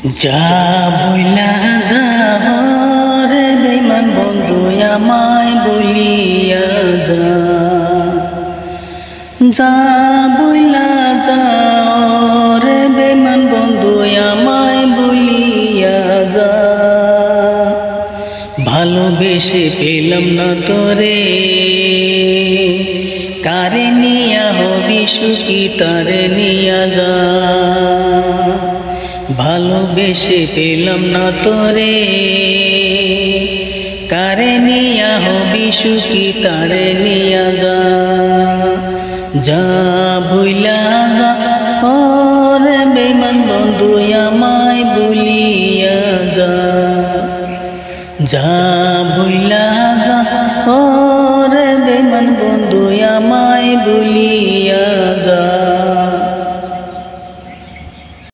যা বইলা যাও রে বেঈমান বন্ধু আমায় বলিয়া যা, যা বইলা যাও রে বেঈমান বন্ধু আমায় বলিয়া যা। ভালোবেসে পেলাম না তোরে, কারে নিয়া হবি সুখী তারে নিয়া যা। ভালোবেসে পেলাম না তোরে, কারে নিয়া হবি সুখী তারে নিয়া যা। যা ভুইলা যা ওরে বেঈমান বন্ধু আমায় বলিয়া যা, যা ভুইলা যা ওরে বেঈমান বন্ধু আমায় বলিয়া